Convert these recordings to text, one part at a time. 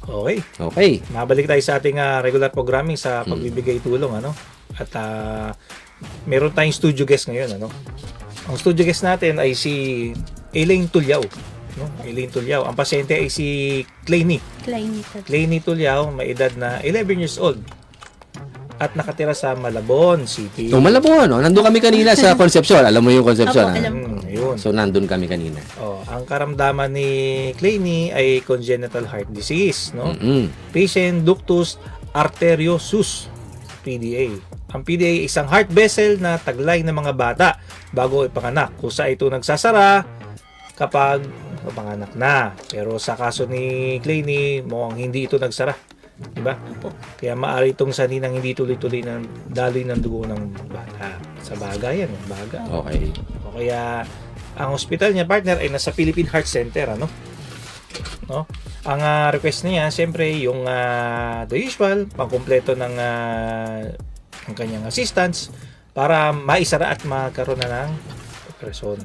Okay. Okay. Mabalik tayo sa ating regular programming sa pagbibigay tulong, ano? At meron tayong studio guest ngayon, ano? Ang studio guest natin ay si Elaine Tulyao, no? Elaine Tulyao. Ang pasyente ay si Clayny Tulyao, may edad na 11 years old. At nakatira sa Malabon City. So, Malabon, no? Nandun kami kanina sa Concepcion. Alam mo yung Concepcion, Opo, alam ko. Yun. So, nandun kami kanina. Ang karamdaman ni Clayny ay congenital heart disease, no? Patient ductus arteriosus, PDA. Ang PDA ay isang heart vessel na taglay ng mga bata bago ipanganak. Kusa ito nagsasara kapag panganak na. Pero sa kaso ni Clayny, mukhang hindi ito nagsara. Diba? Kaya maaari itong saninang hindi tuloy-tuloy ng daloy ng dugo ng bata. Sa baga yan, baga. Okay. O kaya ang hospital niya, partner, ay nasa Philippine Heart Center, ano? No? Ang request niya, siyempre, yung the usual, pangkumpleto ng ang kanyang assistance para maisara at magkaroon na ng operasyon.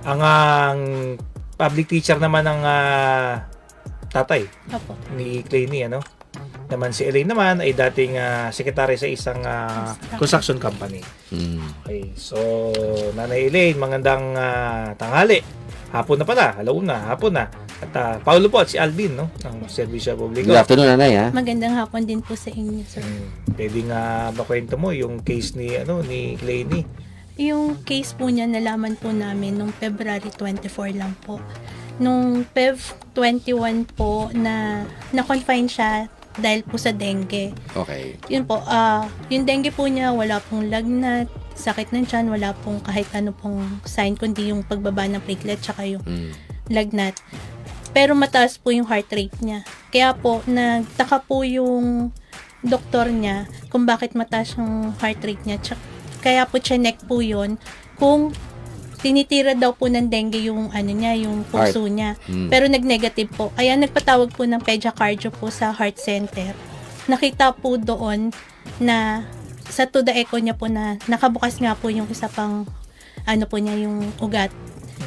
Ang public teacher naman ng tatay ni Clayny, ano? Naman si Elaine naman ay dating sekretary sa isang construction company. Okay, so Nanay Elaine, magandang tanghali. Hapon na pala, alauna, hapon na. At Paulo po at si Alvin, no? Ng Serbisyo Publiko. Good afternoon, Nanay, ha? Magandang hapon din po sa inyo, sir. Pwede nga makwento mo yung case ni Clayny? Yung case po niya nalaman po namin nung February 24 lang po. Nung Feb 21 po na-confine siya dahil po sa dengue. Okay. Yun po, yung dengue po niya wala pong lagnat, sakit ng tiyan, wala pong kahit ano pong sign kundi yung pagbaba ng platelet tsaka yung lagnat. Pero mataas po yung heart rate niya. Kaya po nagtaka po yung doktor niya kung bakit mataas yung heart rate niya. Kaya po chinek po yun kung tinitira daw po ng dengue yung yung puso niya. Pero nag-negative po. Kaya nagpatawag po ng pedia-cardio po sa heart center. Nakita po doon na sa to the echo niya po na nakabukas nga po yung isa pang po niya yung ugat.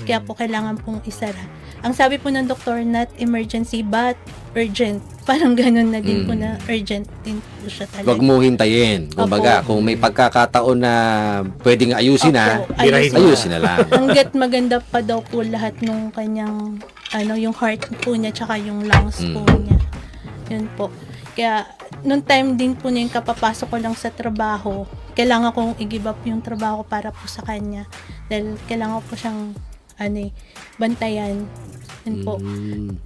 Kaya po kailangan pong isara. Ang sabi po ng doktor, not emergency but urgent. Parang ganun na din po na urgent din po siya talaga. Huwag mo hintayin. Kumbaga, kung may pagkakataon na pwedeng ayusin ayusin na lang. Hanggat maganda pa daw po lahat nung kanyang, yung heart po niya tsaka yung lungs po niya. Yun po. Kaya, nung time din po niya yung kapapasok ko lang sa trabaho, kailangan kong i-give up yung trabaho para po sa kanya. Dahil kailangan po siyang, bantayan. Yun po.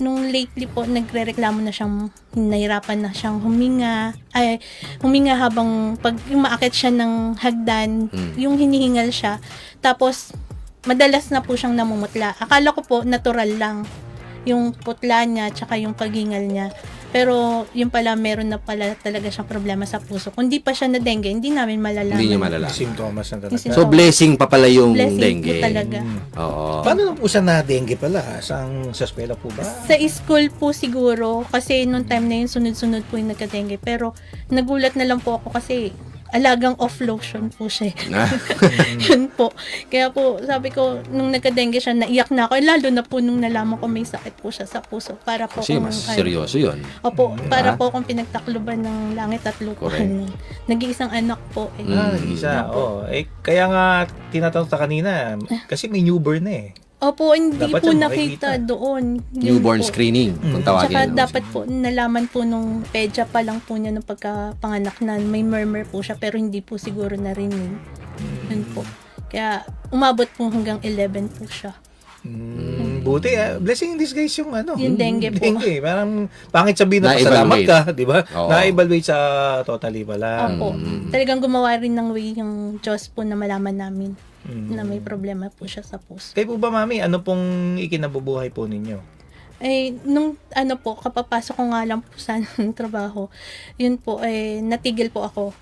Nung lately po, nagre-reklamo na siyang, nahirapan na siyang huminga habang pag umaakit siya ng hagdan, yung hinihingal siya. Tapos, madalas na po siyang namumutla. Akala ko po, natural lang yung putla niya, tsaka yung paghingal niya. Pero, yung pala, meron na pala talaga siyang problema sa puso. Kung di pa siya na dengue, hindi namin malalaman. Hindi niya malalaman. Simptomas na talaga. So, blessing pa pala yung dengue. Blessing po talaga. Oo. Paano na po siya na dengue pala? Sa eskwela po ba? Sa school po siguro, kasi nung time na yun, sunod-sunod po yung nagka-dengue. Pero, nagulat na lang po ako kasi alagang off lotion po siya. Yun po. Kaya po, sabi ko, nung nagka-dengue siya, naiyak na ako. Lalo na po nung nalaman ko may sakit po siya sa puso. Para po Kasi mas seryoso yun. Opo, para po kung pinagtakluban ng langit at lupa. Nag-iisang anak po. Isa. Kaya nga, tinatanong sa kanina, kasi may newborn na eh. Opo, hindi Dapat po siya nakita doon. Newborn screening, kung tawagin. Tsaka dapat po, nalaman po nung pedya pa lang po niya nung pagkapanganak na may murmur po siya, pero hindi po siguro narinig. Yun po. Kaya, umabot po hanggang 11 po siya. Buti, blessing in disguise yung Yung dengue po. Dengue, parang pangit sabihin na pasalamat ka, di ba? Na-evaluate sa totally pala. Opo. Talagang gumawa rin ng way yung Diyos po na malaman namin na may problema po siya sa puso. Kayo po ba, Mami, ano pong ikinabubuhay po ninyo? Nung kapapasok ko nga lang po sa trabaho, yun po, natigil po ako.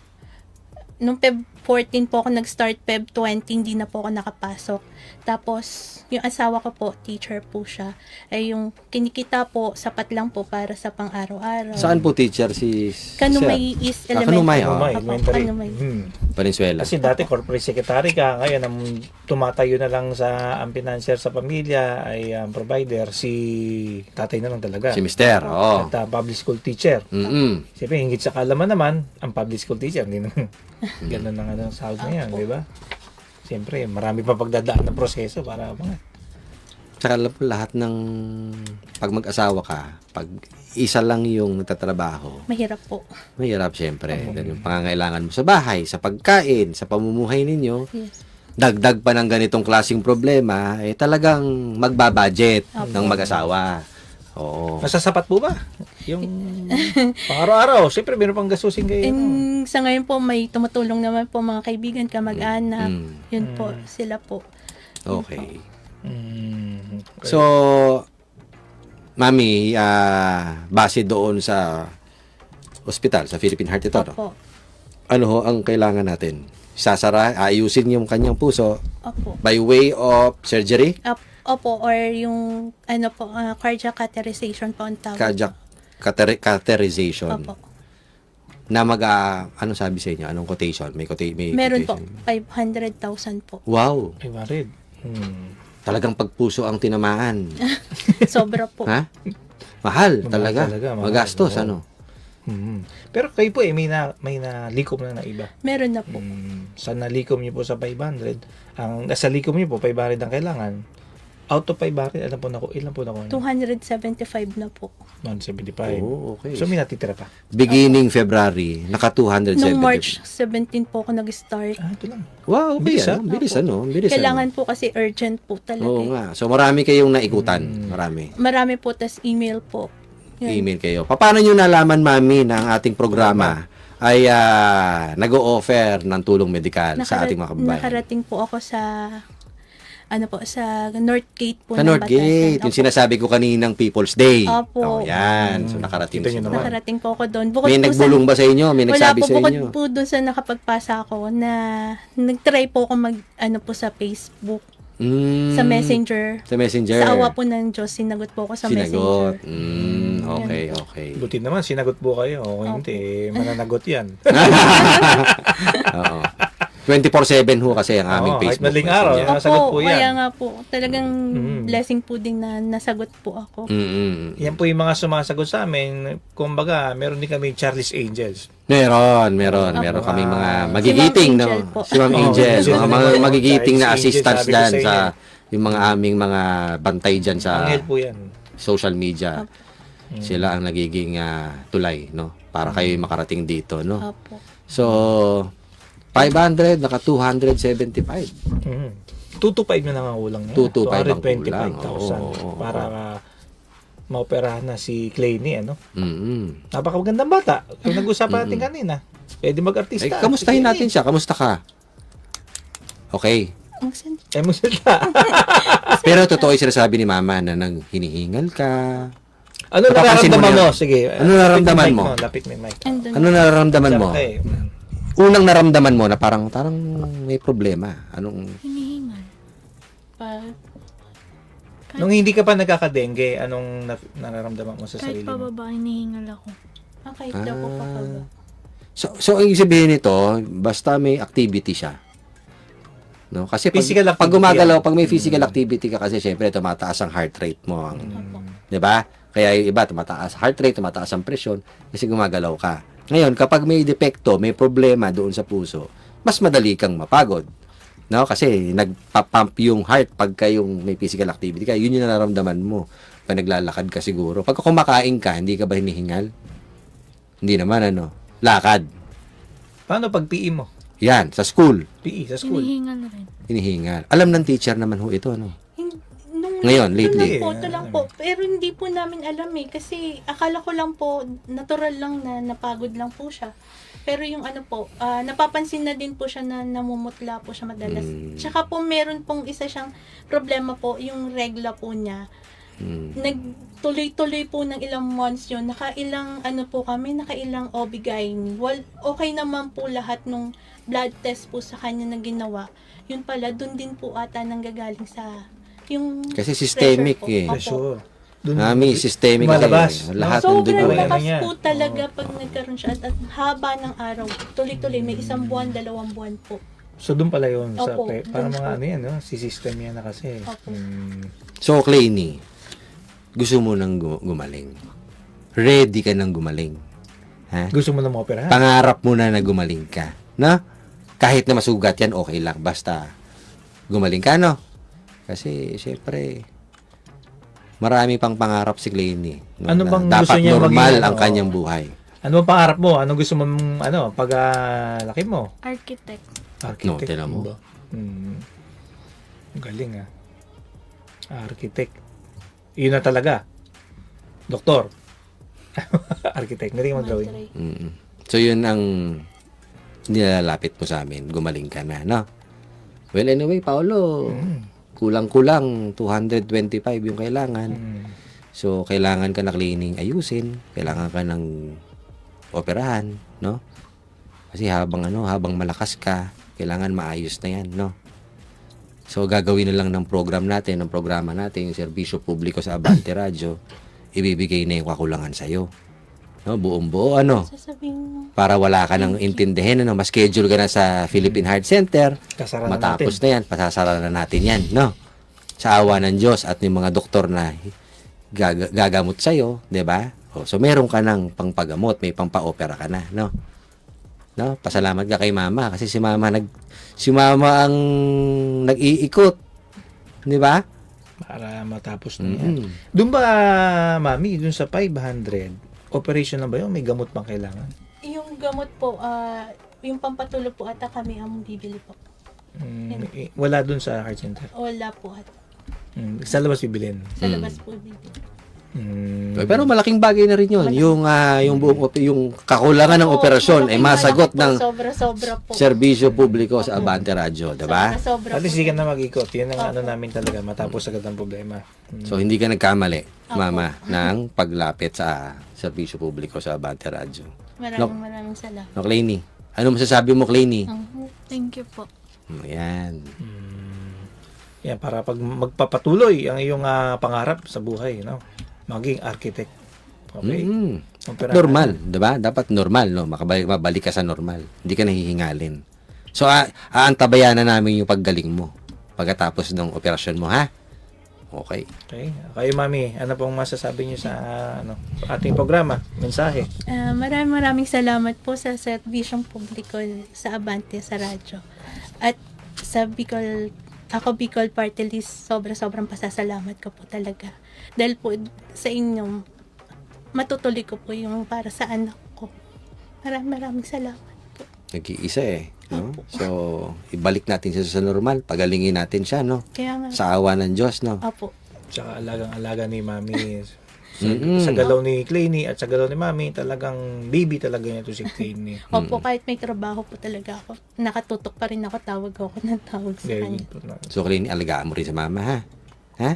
Nung Feb 14 po ako nag-start, Feb 20, hindi na po ako nakapasok. Tapos, yung asawa ko po, teacher po siya. Ay yung kinikita po, sapat lang po para sa pang-araw-araw. Saan po teacher si Kanumay East Kanumay, Elementary. Kanumay. Kanumay. Valenzuela. Kasi dati corporate secretary ka, ngayon ang tumatayo na lang sa ang financier sa pamilya ay ang provider si tatay na lang talaga. Si Mister, oo. At public school teacher. Siyempre, hingit sa kalaman naman, ang public school teacher, hindi naman ganun na nga ang sahod na yan, di ba? Siyempre, marami pa pagdadaan ng proseso para mga... Tsaka lahat ng pag mag-asawa ka, pag isa lang yung nagtatrabaho, Mahirap po. mahirap siyempre. Dahil yung pangangailangan mo sa bahay, sa pagkain, sa pamumuhay ninyo, Yes. dagdag pa ng ganitong klaseng problema, eh talagang magbabudget ng mag-asawa. Oo. Masasapat po ba? Yung pang-araw-araw, siyempre meron pang gastusin kayo. And sa ngayon po, may tumutulong naman po mga kaibigan, kamag-anak. Yun po, sila po. Okay. Okay. So, Mami, base doon sa ospital, sa Philippine Heart ito, no? Opo. Ano ho ang kailangan natin? Ayusin yung kanyang puso Opo. by way of surgery? Opo, or yung ano po, cardiac catheterization po ang tawag. Cardiac catheterization. Opo. Na ano sabi sa inyo? Anong quotation? May Meron po, quotation? 500,000 po. Wow. Ay, marid. Talagang pagpuso ang tinamaan. Sobra po. Ha? Mahal Mahal talaga. talaga, mahal. Magastos, Oo. ano? Pero kayo po may nalikom na iba. Meron na po. Sa nalikom niyo po sa 500, ang nasa likom niyo po 500 ang kailangan. Out of 500, ilan po na 275 na po. 175. Oo, okay. So may natitira pa. Beginning February, naka 270. Nung March 17 po ako nag-start. Ito lang. Wow, okay. Bilis, Bilis, ano? Bilis, Kailangan po kasi urgent po talaga. Oo nga. So, marami kayong naikutan. Marami. Marami po, tas email po. Yun. Email kayo. Paano nyo nalaman, Mami, na ang ating programa ay nag-o-offer ng tulong medikal sa ating mga kababayan? Nakarating po ako sa sa Northgate po Sa ng Northgate, Batasan. yung sinasabi ko kaninang People's Day. Opo. Yan. So, nakarating Kita nyo sa naman. Nakarating po ako doon. Bukod May po nagbulong ba sa inyo? May nagsabi sa bukod inyo? po doon sa nakapagpasa ako na nag-try po ako po sa Facebook, sa Messenger. Sa Messenger. Sa awa po ng Diyos, sinagot po ako sa Sinagot. Messenger. Okay, okay. Buti naman, sinagot po kayo. O hindi, mananagot yan. Oo. 24/7 ho kasi ang aming Oo, kahit Facebook. madaling araw. Messenger. Nasagot po yan. Kaya nga po, talagang blessing po din na nasagot po ako. Yan po yung mga sumasagot sa amin. Kumbaga, meron din kami Charlie's Angels. Meron kaming mga magigiting, Si Ma'am Angel no? po. Si Ma'am Angel, Angel. mga magigiting na Si Angel, assistants sabi ko dyan sa sa yung mga aming mga bantay dyan sa Angel po yan. social media. Sila ang nagiging tulay, no? Para kayo makarating dito, no? Opo. So, 500, naka 275. 225 na lang ang ulang niya. 225 ang kulang. 225,000 para maoperahan na si Clayny, ano? Mm-hmm. Napakagandang bata. Yung nag-usapan natin kanina. Pwede mag-artista. Eh, kamustahin natin siya. Kamusta ka? Okay. Emosyonal. Pero totoo yung sinasabi ni Mama na nang hinihingal ka. Ano Napapansin nararamdaman mo mo? na- Sige. Ano nararamdaman mo? Lapit mo yung mic. Ano nararamdaman mo? Okay. Unang naramdaman mo na parang may problema. Anong Hinihingal. Nung hindi ka pa nagkakadengge, anong nararamdaman mo sa Kahit sarili mo? pababa, hinihingal ako. Kahit daw po papaba. So ang ibig sabihin nito, basta may activity siya. No? Kasi Physical pag activity gumagalaw, yan. pag may physical activity ka kasi syempre tumataas ang heart rate mo. 'Di ba? Kaya yung iba tumataas heart rate, tumataas ang presyon kasi gumagalaw ka. Ngayon, kapag may depekto, may problema doon sa puso, mas madali kang mapagod. No? Kasi nagpa-pump yung heart pagka yung may physical activity ka. Yun yung nararamdaman mo. Pag naglalakad ka siguro. Pag kumakain ka, hindi ka ba hinihingal? Hindi naman, ano? Lakad. Paano pag PE mo? Yan, sa school. PE, sa school. Hinihingal rin. Hinihingal. Alam ng teacher naman ho ito, ano? Nung Ngayon, lately. Ito lang po. Pero hindi po namin alam Kasi akala ko lang po, natural lang na napagod lang po siya. Pero yung napapansin na din po siya na namumutla po siya madalas. Tsaka po meron pong isa siyang problema po, yung regla po niya. Nagtuloy-tuloy po ng ilang months yun. Nakailang nakailang OB-GYN. Okay naman po lahat nung blood test po sa kanya na ginawa. Yun pala, dun din po ata nanggagaling sa yung Kasi systemic pressure po. Opo. Pressure. Doon, Mami, systemic lumalabas. lahat ng Sobrang dugo. lakas niya. po talaga pag nagkaroon siya at haba ng araw. Tuloy-tuloy, may 1 buwan, 2 buwan po. So, doon pala yun. Opo, Parang doon mga po. ano yan, no? Si system yan na kasi. Opo. So, Clayny, gusto mo nang gumaling. Ready ka nang gumaling. Ha? Gusto mo na ma-operahan? Pangarap mo na gumaling ka. No? Kahit na masugat yan, okay lang. Basta gumaling ka, no? Kasi, syempre, marami pang pangarap si Clayny. No? Ano bang Na gusto dapat niya normal maging, ang kanyang buhay. Ano bang pangarap mo? Ano gusto mong, pag laki mo? Architect. No, tinan mo. Ba? Ang galing, Architect. Yun na talaga. Doktor. Architect. Galing mag-drawing. So, yun ang nilalapit mo sa amin. Gumaling ka na, no? Well, anyway, Paolo, kulang-kulang 225 yung kailangan. So, kailangan ka na cleaning ayusin. Kailangan ka ng operahan, no? Kasi habang malakas ka, kailangan maayos na yan, no? So, gagawin na lang ng programa natin, yung serbisyo publiko sa Abante Radio, ibibigay na yung kakulangan sa'yo. No? Buong-buo, Sasabihin para wala ka nang intindihin, ma-schedule ka na sa Philippine Heart Center, Kasara matapos natin. na yan, pasasara na natin yan, no? Sa awa ng Diyos at yung mga doktor na gagamot sa'yo, di ba? So, meron ka ng pangpagamot, may pangpa-opera ka na, no? No? Pasalamat ka kay Mama kasi si Mama ang nag-iikot, di ba? Para matapos na yan. Doon ba, Mami, doon sa 500, operation na ba yun? May gamot bang kailangan? yung gamot po, yung pampatulog po ata kami ang bibili po. Wala doon sa heart center? Wala po ata. Sa labas bibilin? Sa labas po bibili. Pero malaking bagay na rin yun. Yung buong yung kakulangan ng operasyon ay masagot ng sobra-sobra po. serbisyo publiko sa Abante Radio, diba? Sobra-sobra At least po. hindi ka na mag-ikot. Yun ang namin talaga. Matapos agad ang problema. So, hindi ka nagkamali, Mama, ng paglapit sa serbisyo publiko sa Abante Radio. Maraming salamat. No, Clayny? Ano masasabi mo, Clayny? Thank you po. Yan. Yan, para pag magpapatuloy ang iyong pangarap sa buhay, maging architect. Okay? Normal, diba? Dapat normal, no? Mabalik ka sa normal. Hindi ka nahihingalin. So, aantabayan na namin yung paggaling mo pagkatapos ng operasyon mo, ha? Okay. Okay. Kayo, Mami, ano pong masasabi niyo sa ating programa? Mensahe. Maraming salamat po sa serbisyong publiko sa Abante sa radyo. At sa Bicol Party List, sobrang pasasalamat ko po talaga. Dahil po sa inyo, matutuloy ko po yung para sa anak ko. Maraming salamat po. Nag-iisa no? So, ibalik natin siya sa normal. Pagalingin natin siya, no? Kaya nga. Sa awa ng Diyos, no? Opo. Tsaka alagang-alaga ni Mami. Sa galaw ni Clayny at sa galaw ni Mami, talagang baby talaga niya ito si Clayny. Opo, kahit may trabaho po talaga ako. Nakatutok pa rin ako, tawag ng tawag sa kanya. So, Clayny, alagaan mo rin sa Mama, ha? Ha?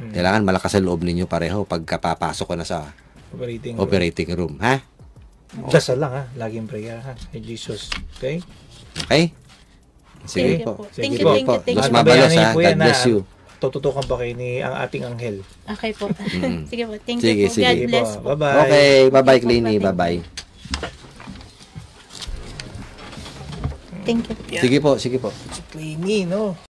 Kailangan malakas sa loob ninyo pareho pagkapapasok ko na sa operating room, ha? Dasal lang, ha? Laging prayer, ha? Kay Jesus. Okay? Okay? Sige Thank you po. po. Sige Thank you, po. thank you, thank Diyos you. mabalos, ha? Tabayanin po God yan, bless you. Tututukan pa kayo ni ang ating anghel. Okay po. Sige po. Thank Sige, you po. sige. God bless po. Bye-bye. Okay. Bye-bye, Thank you po, Clayny. Papa. Bye-bye. Thank you. Sige po, sige po. Si Clayny, no?